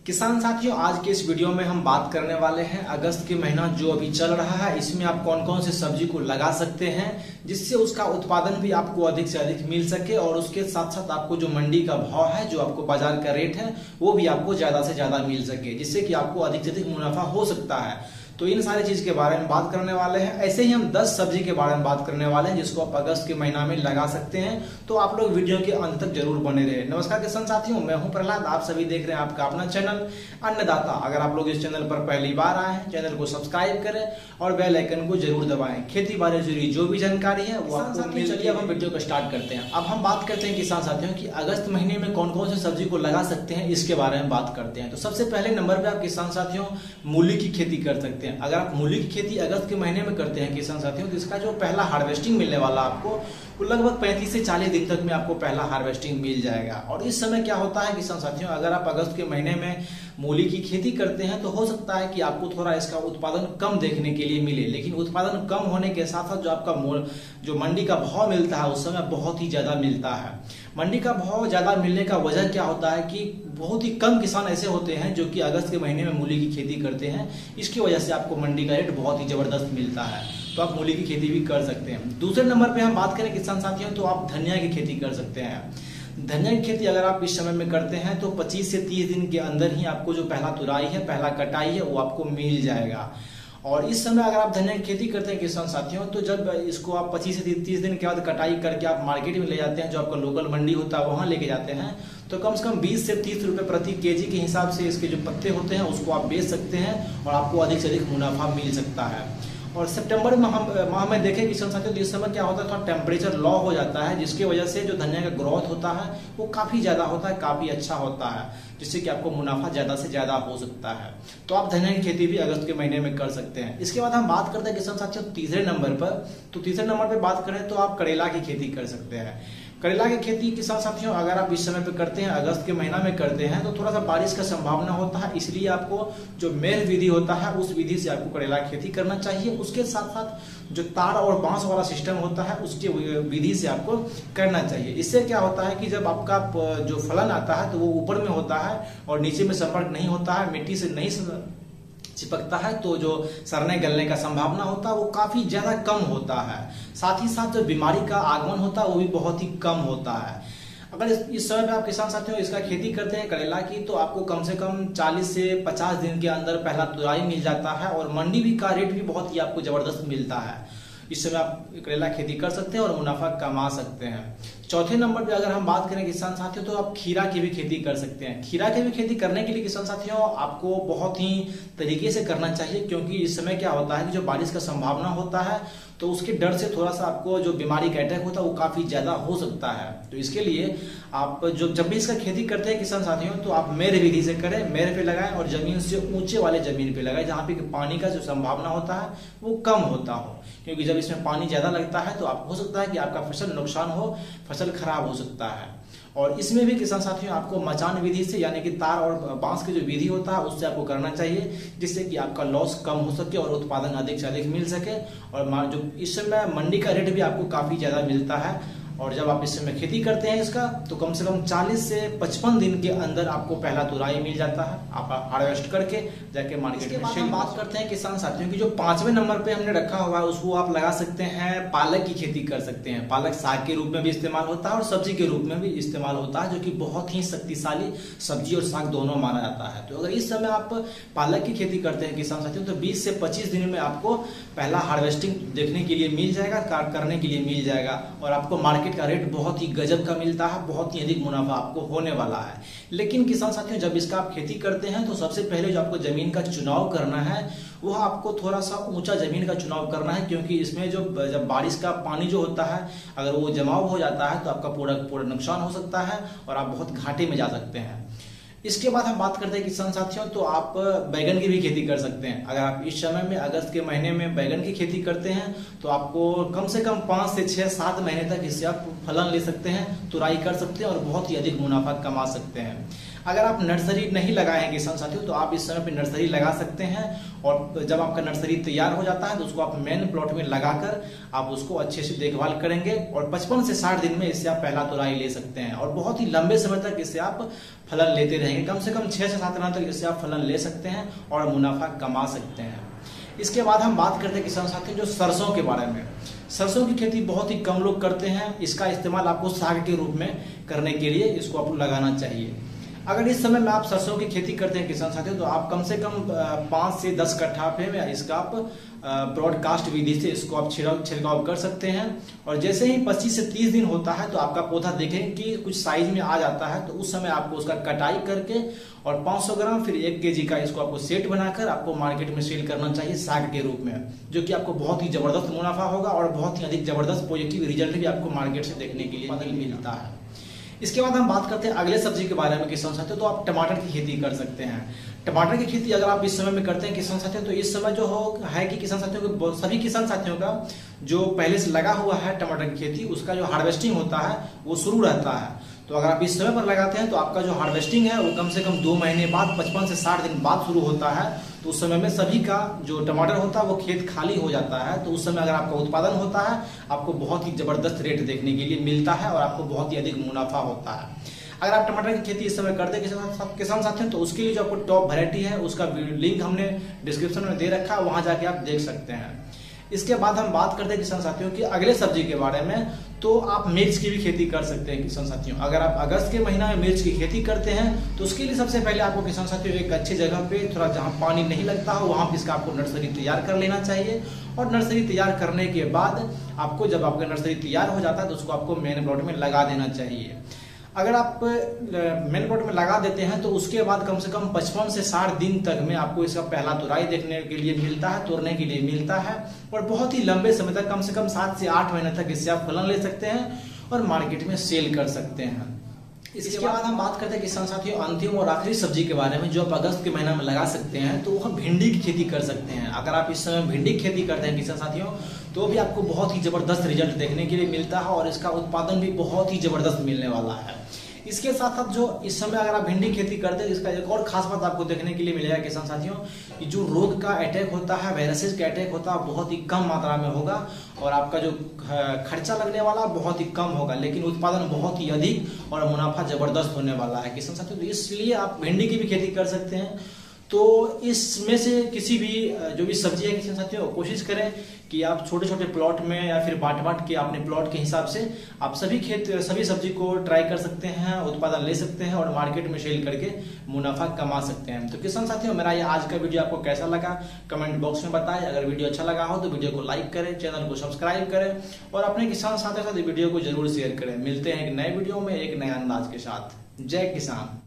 किसान साथियों, आज के इस वीडियो में हम बात करने वाले हैं अगस्त के महीना जो अभी चल रहा है, इसमें आप कौन कौन से सब्जी को लगा सकते हैं जिससे उसका उत्पादन भी आपको अधिक से अधिक मिल सके और उसके साथ साथ आपको जो मंडी का भाव है, जो आपको बाजार का रेट है, वो भी आपको ज्यादा से ज्यादा मिल सके, जिससे कि आपको अधिक से अधिक मुनाफा हो सकता है। तो इन सारी चीज के बारे में बात करने वाले हैं। ऐसे ही हम 10 सब्जी के बारे में बात करने वाले हैं जिसको आप अगस्त के महीना में लगा सकते हैं। तो आप लोग वीडियो के अंत तक जरूर बने रहे। नमस्कार किसान साथियों, मैं हूं प्रहलाद। आप सभी देख रहे हैं आपका अपना चैनल अन्नदाता। अगर आप लोग इस चैनल पर पहली बार आए हैं, चैनल को सब्सक्राइब करें और बेल आइकन को जरूर दबाएं। खेती बारे जुड़ी जो भी जानकारी है वो आपको मिल। चलिए अब हम वीडियो को स्टार्ट करते हैं। अब हम बात करते हैं किसान साथियों की अगस्त महीने में कौन कौन से सब्जी को लगा सकते हैं, इसके बारे में बात करते हैं। तो सबसे पहले नंबर पे आप किसान साथियों मूली की खेती कर सकते हैं। अगर आप मूली खेती अगस्त के महीने में करते हैं किसान साथियों, तो इसका जो पहला हार्वेस्टिंग मिलने वाला आपको वो लगभग 35 से 40 दिन तक में आपको पहला हार्वेस्टिंग मिल जाएगा। और इस समय क्या होता है किसान साथियों, अगर आप अगस्त के महीने में मूली की खेती करते हैं तो हो सकता है कि आपको थोड़ा इसका उत्पादन कम देखने के लिए मिले, लेकिन उत्पादन कम होने के साथ साथ जो आपका जो मंडी का भाव मिलता है उस समय बहुत ही ज्यादा मिलता है। मंडी का भाव ज्यादा मिलने का वजह क्या होता है कि बहुत ही कम किसान ऐसे होते हैं जो कि अगस्त के महीने में मूली की खेती करते हैं। इसकी वजह से आपको मंडी का रेट बहुत ही जबरदस्त मिलता है, तो आप मूली की खेती भी कर सकते हैं। दूसरे नंबर पे हम बात करें किसान साथियों, तो आप धनिया की खेती कर सकते हैं। धनिया की खेती अगर आप इस समय में करते हैं तो 25 से 30 दिन के अंदर ही आपको जो पहला तुराई है, पहला कटाई है, वो आपको मिल जाएगा। और इस समय अगर आप धनिया की खेती करते हैं किसान साथियों, तो जब इसको आप 25 से 30 दिन के बाद कटाई करके आप मार्केट में ले जाते हैं, जो आपका लोकल मंडी होता है वहां लेके जाते हैं, तो कम से कम 20 से 30 रुपए प्रति केजी के हिसाब से इसके जो पत्ते होते हैं उसको आप बेच सकते हैं और आपको अधिक से अधिक मुनाफा मिल सकता है। और सितंबर माह में देखें किसान साथियों, तो इस समय क्या होता है, थोड़ा टेम्परेचर लो हो जाता है, जिसकी वजह से जो धनिया का ग्रोथ होता है वो काफी ज्यादा होता है, काफी अच्छा होता है, जिससे कि आपको मुनाफा ज्यादा से ज्यादा हो सकता है। तो आप धनिया की खेती भी अगस्त के महीने में कर सकते हैं। इसके बाद हम बात करते हैं किसान साथियों तीसरे नंबर पर। तो तीसरे नंबर पर बात करें तो आप करेला की खेती कर सकते हैं। करेला की खेती किसान साथियों अगर आप इस समय पे करते हैं, अगस्त के महीना में करते हैं, तो थोड़ा सा बारिश का संभावना होता है, इसलिए आपको जो मेड़ विधि होता है उस विधि से आपको करेला की खेती करना चाहिए। उसके साथ साथ जो तार और बांस वाला सिस्टम होता है उसके विधि से आपको करना चाहिए। इससे क्या होता है कि जब आपका जो फलन आता है तो वो ऊपर में होता है और नीचे में संपर्क नहीं होता है, मिट्टी से नहीं चिपकता है, तो जो सड़ने गलने का संभावना होता है वो काफी ज्यादा कम होता है। साथ ही साथ जो बीमारी का आगमन होता है वो भी बहुत ही कम होता है। अगर इस समय पे आप किसान साथियों इसका खेती करते हैं करेला की, तो आपको कम से कम 40 से 50 दिन के अंदर पहला तुराई मिल जाता है और मंडी भी का रेट भी बहुत ही आपको जबरदस्त मिलता है। इस समय आप करेला खेती कर सकते हैं और मुनाफा कमा सकते हैं। चौथे नंबर पे अगर हम बात करें किसान साथियों, तो आप खीरा की भी खेती कर सकते हैं। खीरा की भी खेती करने के लिए किसान साथियों आपको बहुत ही तरीके से करना चाहिए, क्योंकि इस समय क्या होता है कि जो बारिश का संभावना होता है तो उसके डर से थोड़ा सा आपको जो बीमारी का अटैक होता है वो काफी ज्यादा हो सकता है। तो इसके लिए आप जब भी इसका खेती करते हैं किसान साथियों, तो आप मेड़ विधि से करें, मेड़ पे लगाएं और जमीन से ऊंचे वाले जमीन पे लगाएं, जहाँ पे पानी का जो संभावना होता है वो कम होता हो, क्योंकि जब इसमें पानी ज्यादा लगता है तो आप हो सकता है कि आपका फसल नुकसान हो, फसल खराब हो सकता है। और इसमें भी किसान साथियों आपको मचान विधि से, यानी कि तार और बांस की जो विधि होता है उससे आपको करना चाहिए, जिससे कि आपका लॉस कम हो सके और उत्पादन अधिक से अधिक मिल सके। और जो इस समय मंडी का रेट भी आपको काफी ज्यादा मिलता है। और जब आप इस समय खेती करते हैं इसका, तो कम से कम 40 से 55 दिन के अंदर आपको पहला तुराई मिल जाता है, आप हार्वेस्ट करके जाके मार्केट में सेल। बात करते हैं किसान साथियों की जो 5वें नंबर पे हमने रखा हुआ है, उसको आप लगा सकते हैं, पालक की खेती कर सकते हैं। पालक साग के रूप में भी इस्तेमाल होता है और सब्जी के रूप में भी इस्तेमाल होता है, जो कि बहुत ही शक्तिशाली सब्जी और साग दोनों माना जाता है। तो अगर इस समय आप पालक की खेती करते हैं किसान साथियों, तो 20 से 25 दिन में आपको पहला हार्वेस्टिंग देखने के लिए मिल जाएगा, करने के लिए मिल जाएगा और आपको मार्केट का रेट बहुत ही गजब का मिलता है, बहुत ही अधिक मुनाफा आपको होने वाला है। लेकिन किसान साथियों जब इसका आप खेती करते हैं तो सबसे पहले जो आपको जमीन का चुनाव करना है वह आपको थोड़ा सा ऊंचा जमीन का चुनाव करना है, क्योंकि इसमें जब बारिश का पानी जो होता है अगर वो जमाव हो जाता है तो आपका पूरा नुकसान हो सकता है और आप बहुत घाटे में जा सकते हैं। इसके बाद हम बात करते हैं किसान साथियों, तो आप बैगन की भी खेती कर सकते हैं। अगर आप इस समय में अगस्त के महीने में बैगन की खेती करते हैं तो आपको कम से कम 5 से 6-7 महीने तक इससे आप फलन ले सकते हैं, तुराई कर सकते हैं और बहुत ही अधिक मुनाफा कमा सकते हैं। अगर आप नर्सरी नहीं लगाए हैं किसान साथियों तो आप इस समय पे नर्सरी लगा सकते हैं, और जब आपका नर्सरी तैयार हो जाता है तो उसको आप मेन प्लॉट में लगाकर आप उसको अच्छे से देखभाल करेंगे और 55 से 60 दिन में इससे आप पहला तुड़ाई ले सकते हैं और बहुत ही लंबे समय तक इससे आप फलन लेते रहेंगे। कम से कम 6 से 7 महीने तक इससे आप फलन ले सकते हैं और मुनाफा कमा सकते हैं। इसके बाद हम बात करते हैं किसान साथियों जो सरसों के बारे में। सरसों की खेती बहुत ही कम लोग करते हैं। इसका इस्तेमाल आपको साग के रूप में करने के लिए इसको आपको लगाना चाहिए। अगर इस समय में आप सरसों की खेती करते हैं किसान साथियों तो आप कम से कम 5 से 10 कट्ठा पे इसका आप ब्रॉडकास्ट विधि से इसको आप छिड़काव कर सकते हैं। और जैसे ही 25 से 30 दिन होता है तो आपका पौधा देखें कि कुछ साइज में आ जाता है तो उस समय आपको उसका कटाई करके और 500 ग्राम फिर 1 kg का इसको आपको सेट बनाकर आपको मार्केट में सेल करना चाहिए साग के रूप में, जो कि आपको बहुत ही जबरदस्त मुनाफा होगा और बहुत ही अधिक जबरदस्त पॉजिटिव रिजल्ट भी आपको मार्केट से देखने के लिए मिलता है। इसके बाद हम बात करते हैं अगले सब्जी के बारे में किसान साथियों, तो आप टमाटर की खेती कर सकते हैं। टमाटर की खेती अगर आप इस समय में करते हैं किसान साथियों तो इस समय जो है कि किसान साथियों को सभी किसान साथियों का जो पहले से लगा हुआ है टमाटर की खेती उसका जो हार्वेस्टिंग होता है वो शुरू रहता है। तो अगर आप इस समय पर लगाते हैं तो आपका जो हार्वेस्टिंग है वो कम से कम 2 महीने बाद 55 से 60 दिन बाद शुरू होता है। तो उस समय में सभी का जो टमाटर होता है वो खेत खाली हो जाता है। तो उस समय अगर आपका उत्पादन होता है आपको बहुत ही जबरदस्त रेट देखने के लिए मिलता है और आपको बहुत ही अधिक मुनाफा होता है। अगर आप टमाटर की खेती इस समय करते हैं किसान साथियों तो उसके लिए जो आपको टॉप वैरायटी है उसका लिंक हमने डिस्क्रिप्शन में दे रखा है, वहां जाके आप देख सकते हैं। इसके बाद हम बात करते हैं किसान साथियों की अगले सब्जी के बारे में, तो आप मिर्च की भी खेती कर सकते हैं किसान साथियों। अगर आप अगस्त के महीना में मिर्च की खेती करते हैं तो उसके लिए सबसे पहले आपको किसान साथियों एक अच्छी जगह पे थोड़ा जहां पानी नहीं लगता हो वहां पे इसका आपको नर्सरी तैयार कर लेना चाहिए। और नर्सरी तैयार करने के बाद आपको जब आपका नर्सरी तैयार हो जाता है तो उसको आपको मेन प्लॉट में लगा देना चाहिए। अगर आप मेन प्लॉट में लगा देते हैं तो उसके बाद कम से कम 55 से 60 दिन तक में आपको इसका पहला तुड़ाई देखने के लिए मिलता है, तोड़ने के लिए मिलता है और बहुत ही लंबे समय तक कम से कम 7 से 8 महीने तक इससे आप फलन ले सकते हैं और मार्केट में सेल कर सकते हैं। इसके बाद हम बात करते हैं किसान साथियों अंतिम और आखिरी सब्जी के बारे में जो आप अगस्त के महीना में लगा सकते हैं, तो वह भिंडी की खेती कर सकते हैं। अगर आप इस समय भिंडी की खेती करते हैं किसान साथियों तो भी आपको बहुत ही जबरदस्त रिजल्ट देखने के लिए मिलता है और इसका उत्पादन भी बहुत ही जबरदस्त मिलने वाला है। इसके साथ साथ जो इस समय अगर आप भिंडी खेती करते हैं इसका एक और खास बात आपको देखने के लिए मिलेगा किसान साथियों कि जो रोग का अटैक होता है, वायरसेस का अटैक होता है बहुत ही कम मात्रा में होगा और आपका जो खर्चा लगने वाला बहुत ही कम होगा, लेकिन उत्पादन बहुत ही अधिक और मुनाफा जबरदस्त होने वाला है किसान साथियों। तो इसलिए आप भिंडी की भी खेती कर सकते हैं। तो इसमें से किसी भी जो भी सब्जी है किसान साथियों कोशिश करें कि आप छोटे छोटे प्लॉट में या फिर बांट के अपने प्लॉट के हिसाब से आप सभी सब्जी को ट्राई कर सकते हैं, उत्पादन ले सकते हैं और मार्केट में सेल करके मुनाफा कमा सकते हैं। तो किसान साथियों मेरा ये आज का वीडियो आपको कैसा लगा कमेंट बॉक्स में बताएं। अगर वीडियो अच्छा लगा हो तो वीडियो को लाइक करें, चैनल को सब्सक्राइब करें और अपने किसान साथियों के साथ वीडियो को जरूर शेयर करें। मिलते हैं एक नए वीडियो में एक नए अंदाज के साथ। जय किसान।